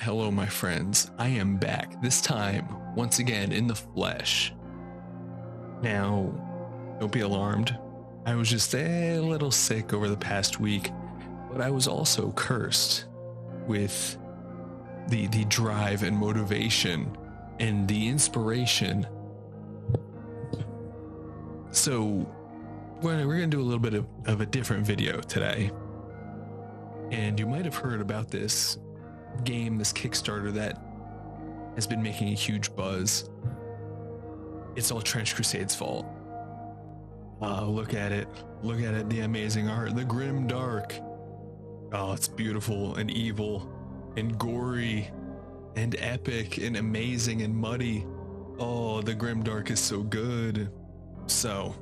hello, my friends. I am back, this time, once again, in the flesh. Now, don't be alarmed. I was just a little sick over the past week, but I was also cursed with the drive and motivation and the inspiration. So, we're going to do a little bit of a different video today. And you might have heard about this game, this Kickstarter that has been making a huge buzz. It's all Trench Crusade's fault. Look at it, the amazing art, the grim dark. Oh, it's beautiful and evil and gory and epic and amazing and muddy. Oh, the grim dark is so good. So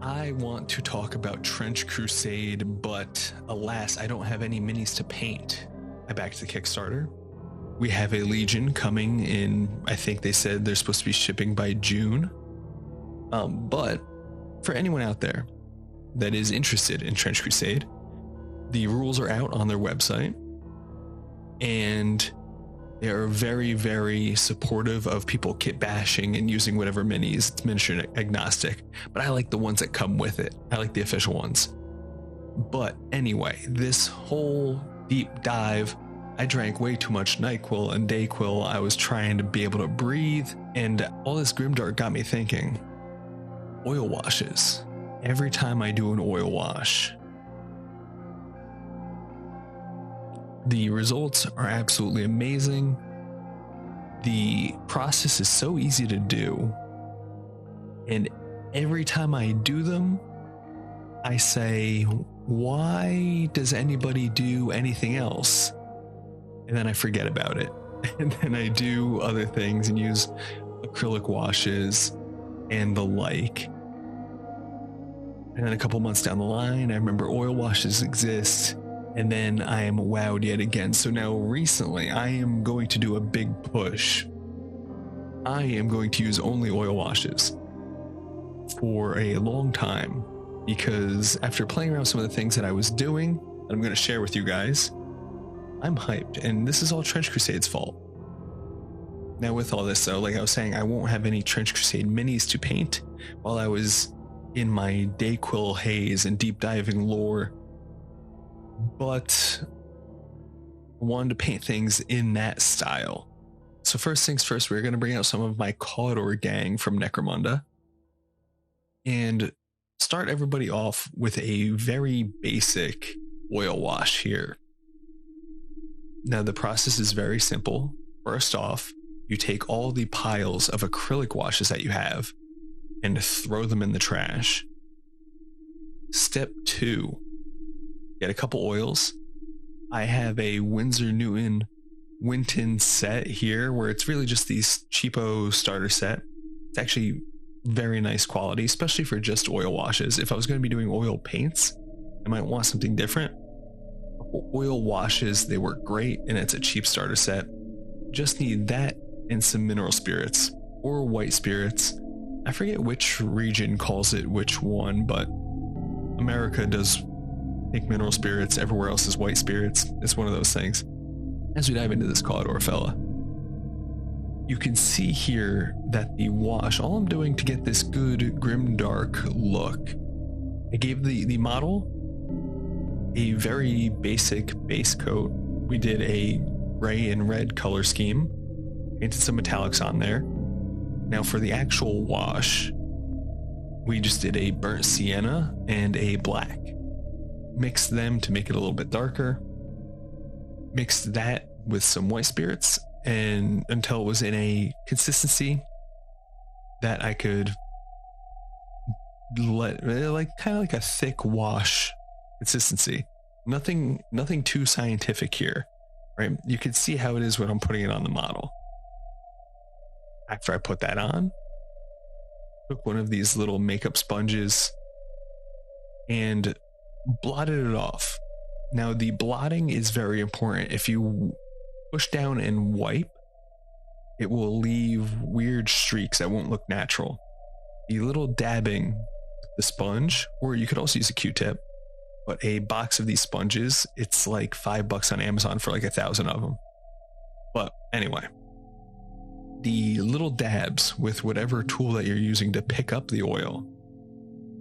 I want to talk about Trench Crusade, but alas, I don't have any minis to paint. I backed the Kickstarter. We have a Legion coming in. I think they said they're supposed to be shipping by June. But for anyone out there that is interested in Trench Crusade, the rules are out on their website, and they are very, very supportive of people kit bashing and using whatever minis. It's miniature agnostic, but I like the ones that come with it. I like the official ones. But anyway, this whole deep dive, I drank way too much NyQuil and DayQuil. I was trying to be able to breathe, and all this grimdark got me thinking, oil washes. Every time I do an oil wash, the results are absolutely amazing. The process is so easy to do, and every time I do them, I say, why does anybody do anything else? And then I forget about it. And then I do other things and use acrylic washes and the like. And then a couple months down the line, I remember oil washes exist. And then I am wowed yet again. So now recently, I am going to do a big push. I am going to use only oil washes for a long time, because after playing around with some of the things that I was doing, that I'm going to share with you guys, I'm hyped, and this is all Trench Crusade's fault. Now with all this though, like I was saying, I won't have any Trench Crusade minis to paint while I was in my DayQuil haze and deep diving lore, but I wanted to paint things in that style. So first things first, we're going to bring out some of my Caudor gang from Necromunda and start everybody off with a very basic oil wash here. Now the process is very simple. First off, you take all the piles of acrylic washes that you have and throw them in the trash. Step 2, get a couple oils. I have a Winsor Newton Winton set here where it's really just these cheapo starter set. It's actually very nice quality, especially for just oil washes. If I was going to be doing oil paints, I might want something different. Oil washes, they work great, and it's a cheap starter set. Just need that and some mineral spirits or white spirits. I forget which region calls it which one, but America does, I think, mineral spirits. Everywhere else is white spirits. It's one of those things. As we dive into this Caudor fella, you can see here that the wash, all I'm doing to get this good grimdark look, I gave the model a very basic base coat. We did a gray and red color scheme, painted some metallics on there. Now for the actual wash, we just did a burnt sienna and a black. Mixed them to make it a little bit darker. Mixed that with some white spirits and until it was in a consistency that I could let, like, kind of like a thick wash consistency. Nothing too scientific here, right? You can see how it is when I'm putting it on the model. After I put that on, took one of these little makeup sponges and blotted it off. Now the blotting is very important. If you push down and wipe, it will leave weird streaks that won't look natural. The little dabbing with the sponge, or you could also use a Q-tip, but a box of these sponges, it's like $5 on Amazon for like 1,000 of them. But anyway, the little dabs with whatever tool that you're using to pick up the oil,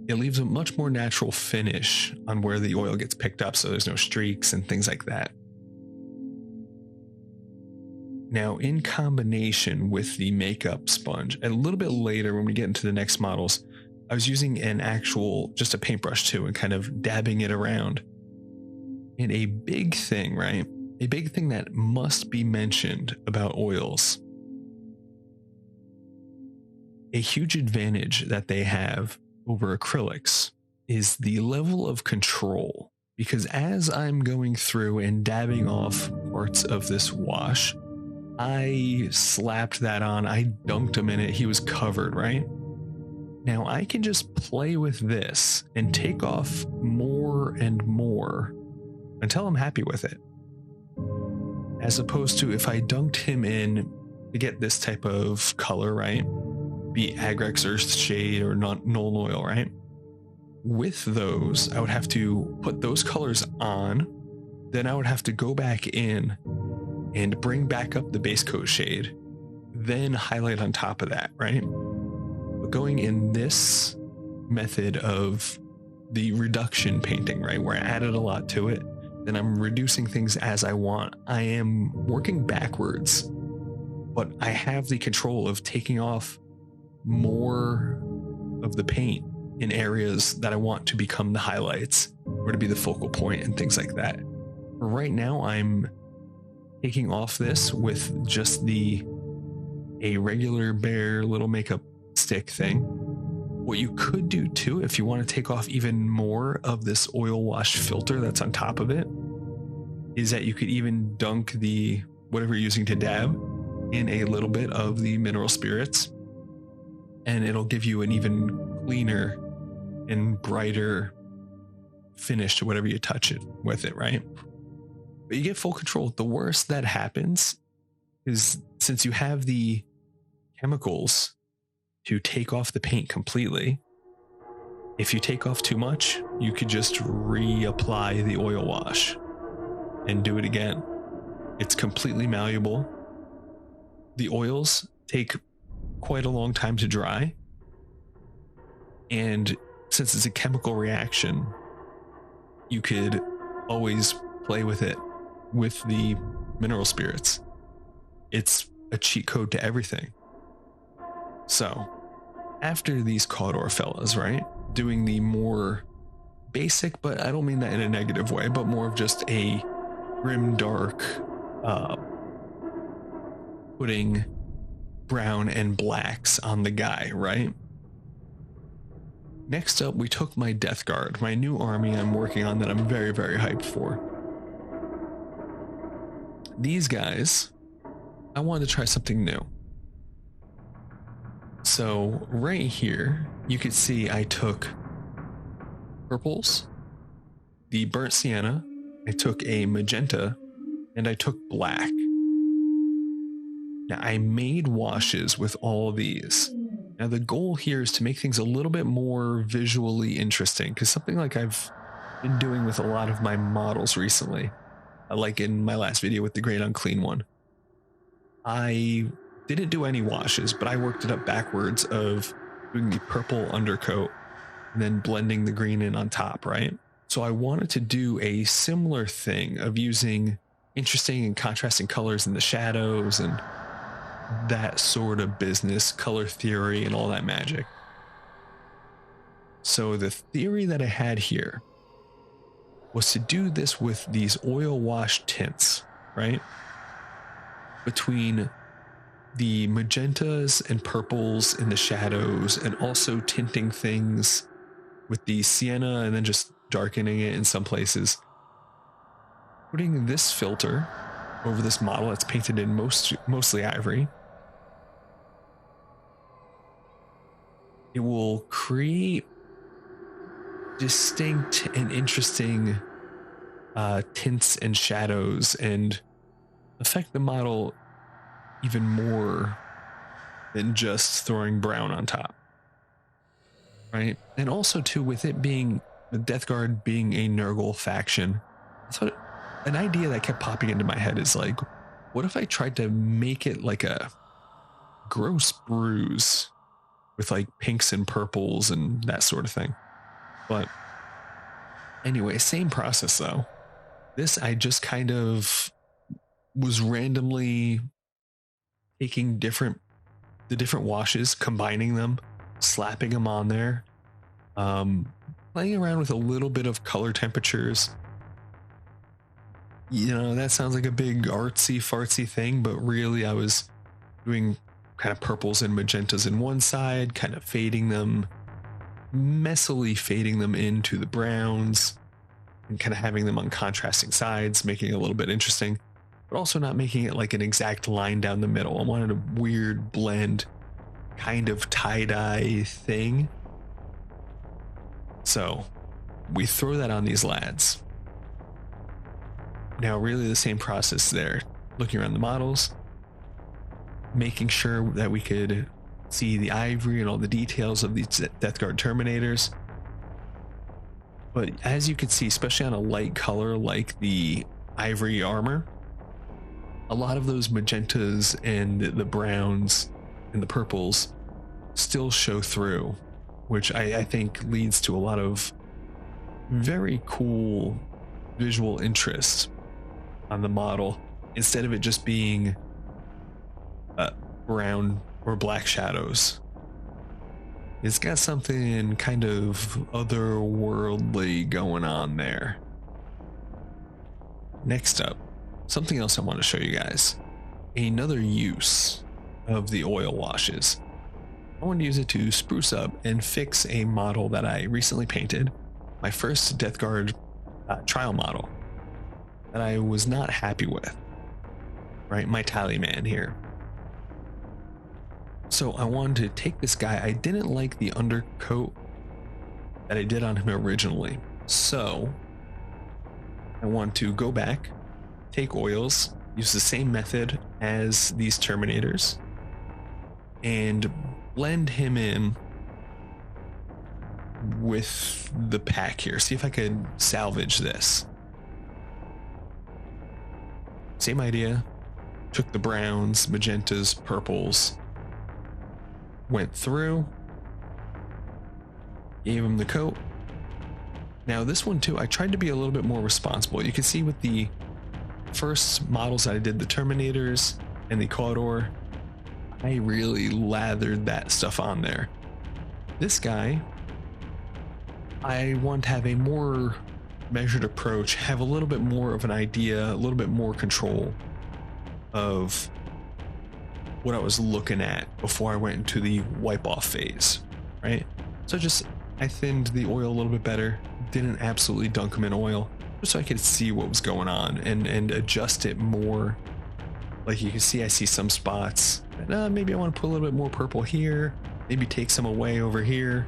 it leaves a much more natural finish on where the oil gets picked up, so there's no streaks and things like that. Now, in combination with the makeup sponge, a little bit later when we get into the next models, I was using just a paintbrush too, and kind of dabbing it around. And a big thing, right? A big thing that must be mentioned about oils, a huge advantage that they have over acrylics is the level of control. Because as I'm going through and dabbing off parts of this wash, I slapped that on, I dunked him in it, he was covered, right? Now I can just play with this and take off more and more until I'm happy with it. As opposed to if I dunked him in to get this type of color, right? Be Agrex Earth Shade or Nuln Oil, right? With those, I would have to put those colors on, then I would have to go back in and bring back up the base coat shade, then highlight on top of that, right? But going in this method of the reduction painting, right, where I added a lot to it, then I'm reducing things as I want. I am working backwards, but I have the control of taking off more of the paint in areas that I want to become the highlights or to be the focal point and things like that. Right now, I'm taking off this with just a regular bare little makeup stick thing. What you could do too, if you want to take off even more of this oil wash filter that's on top of it, is that you could even dunk the whatever you're using to dab in a little bit of the mineral spirits, and it'll give you an even cleaner and brighter finish to whatever you touch it with it, right? But you get full control. The worst that happens is, since you have the chemicals to take off the paint completely, if you take off too much, you could just reapply the oil wash and do it again. It's completely malleable. The oils take quite a long time to dry, and since it's a chemical reaction, you could always play with it with the mineral spirits. It's a cheat code to everything. So after these Cawdor fellas, right, doing the more basic, but I don't mean that in a negative way, but more of just a grim dark, putting brown and blacks on the guy, right? Next up, we took my Death Guard, my new army I'm working on that I'm very, very hyped for. These guys, I wanted to try something new. So right here, you could see I took purples, the burnt sienna, I took a magenta, and I took black. Now I made washes with all these. Now the goal here is to make things a little bit more visually interesting, because something like I've been doing with a lot of my models recently, like in my last video with the Great Unclean one, I didn't do any washes, but I worked it up backwards of doing the purple undercoat and then blending the green in on top, right? So I wanted to do a similar thing of using interesting and contrasting colors in the shadows and that sort of business, color theory and all that magic. So the theory that I had here was to do this with these oil wash tints, right? Between the magentas and purples in the shadows, and also tinting things with the sienna and then just darkening it in some places. Putting this filter over this model that's painted in mostly ivory, it will create distinct and interesting tints and shadows and affect the model even more than just throwing brown on top, right? And also too, with it being the Death Guard being a Nurgle faction, that's what an idea that kept popping into my head is like, what if I tried to make it like a gross bruise with like pinks and purples and that sort of thing? But anyway, same process though. This I just kind of was randomly taking the different washes, combining them, slapping them on there, um, playing around with a little bit of color temperatures. You know, that sounds like a big artsy fartsy thing, but really I was doing kind of purples and magentas in one side, kind of fading them, messily fading them into the browns, and kind of having them on contrasting sides, making it a little bit interesting, but also not making it like an exact line down the middle. I wanted a weird blend, kind of tie-dye thing. So we throw that on these lads. Now, really the same process there. Looking around the models, making sure that we could see the ivory and all the details of these Death Guard Terminators. But as you can see, especially on a light color like the ivory armor, a lot of those magentas and the browns and the purples still show through, which I think leads to a lot of very cool visual interest on the model, instead of it just being brown or black shadows. It's got something kind of otherworldly going on there. Next up, something else I want to show you guys. Another use of the oil washes. I want to use it to spruce up and fix a model that I recently painted, my first Death Guard trial model, that I was not happy with, right? My tally man here. So I wanted to take this guy. I didn't like the undercoat that I did on him originally. So I want to go back, take oils, use the same method as these Terminators, and blend him in with the pack here. See if I could salvage this. Same idea. Took the browns, magentas, purples, went through, gave him the coat. Now this one too, I tried to be a little bit more responsible. You can see with the first models that I did, the Terminators and the Cawdor, I really lathered that stuff on there. This guy, I want to have a more measured approach, have a little bit more of an idea, a little bit more control of what I was looking at before I went into the wipe off phase, right? So I thinned the oil a little bit better, didn't absolutely dunk them in oil, just so I could see what was going on and adjust it more. Like you can see, I see some spots that maybe I want to put a little bit more purple here, maybe take some away over here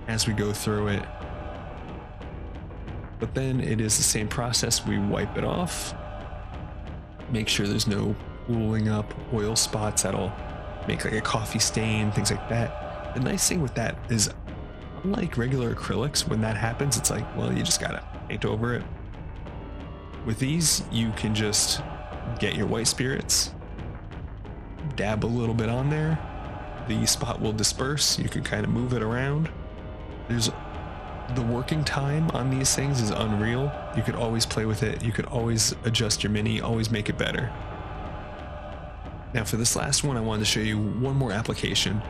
as we go through it. But then it is the same process. We wipe it off, make sure there's no pooling up oil spots that'll make like a coffee stain, things like that. The nice thing with that is, unlike regular acrylics, when that happens, it's like, well, you just gotta paint over it. With these, you can just get your white spirits, dab a little bit on there, the spot will disperse, you can kind of move it around. The working time on these things is unreal. You could always play with it, you could always adjust your mini, always make it better. Now for this last one, I wanted to show you one more application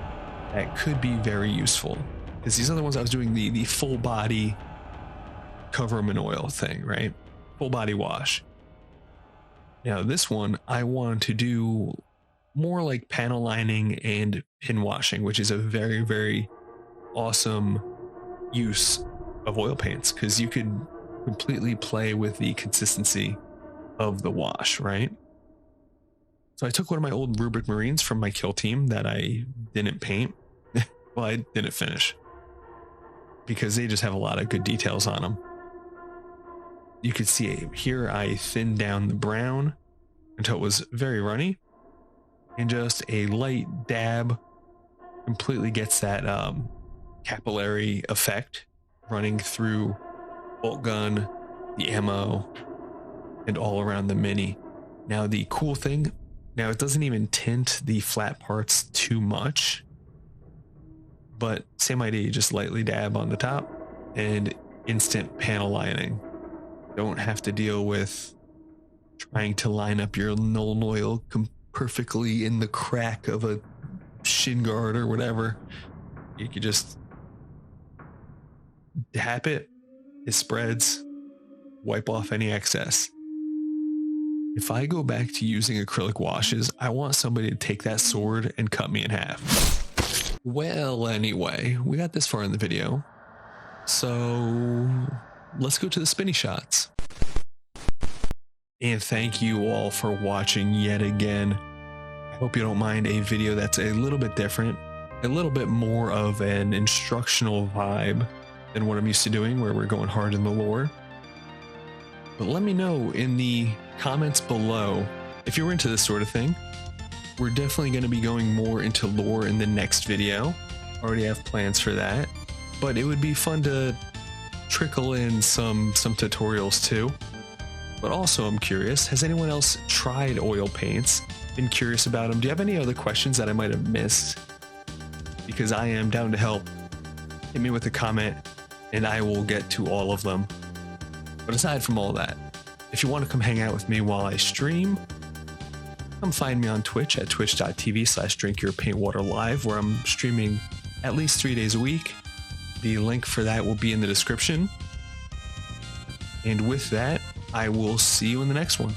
that could be very useful, because these other ones I was doing the full body cover them in oil thing, right? Full body wash. Now this one I want to do more like panel lining and pin washing, which is a very, very awesome use of oil paints, because you could completely play with the consistency of the wash, right? So I took one of my old Rubric Marines from my kill team that I didn't paint. Well, I didn't finish, because they just have a lot of good details on them. You could see here I thinned down the brown until it was very runny, and just a light dab completely gets that capillary effect running through bolt gun, the ammo, and all around the mini. Now the cool thing, now it doesn't even tint the flat parts too much, but same idea, you just lightly dab on the top and instant panel lining. Don't have to deal with trying to line up your Nuln Oil perfectly in the crack of a shin guard or whatever. You could just dab it, it spreads, wipe off any excess. If I go back to using acrylic washes, I want somebody to take that sword and cut me in half. Well, anyway, we got this far in the video, so let's go to the spinny shots. And thank you all for watching yet again. I hope you don't mind a video that's a little bit different, a little bit more of an instructional vibe than what I'm used to doing, where we're going hard in the lore. But let me know in the comments below if you're into this sort of thing. We're definitely going to be going more into lore in the next video. Already have plans for that, but it would be fun to trickle in some tutorials too. But also, I'm curious, has anyone else tried oil paints? Been curious about them? Do you have any other questions that I might have missed? Because I am down to help. Hit me with a comment and I will get to all of them. But aside from all that, if you want to come hang out with me while I stream, come find me on Twitch at twitch.tv/drinkyourpaintwaterlive, where I'm streaming at least 3 days a week. The link for that will be in the description. And with that, I will see you in the next one.